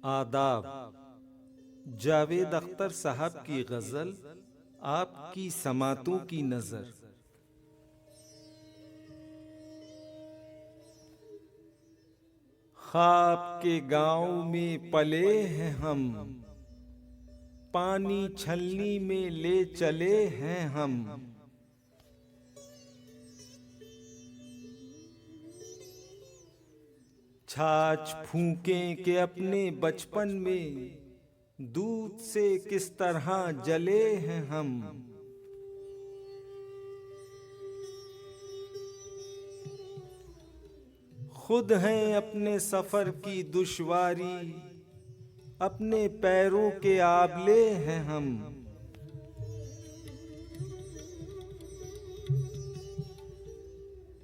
आदाब। जावेद अख्तर साहब की गजल आपकी समातों की नजर। ख्वाब के गांव में पले हैं हम, पानी छलनी में ले चले हैं हम। छाछ फूकें के अपने बचपन में दूध से किस तरह जले हैं हम। खुद हैं अपने सफर की दुश्वारी, अपने पैरों के आबले हैं हम।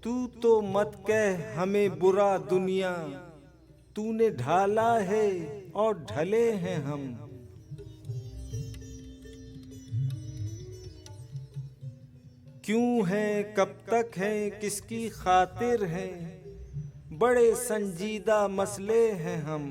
तू तो मत कह हमें बुरा दुनिया, तूने ढाला है और ढले हैं हम। क्यों है, कब तक है, किसकी खातिर है, बड़े संजीदा मसले हैं हम।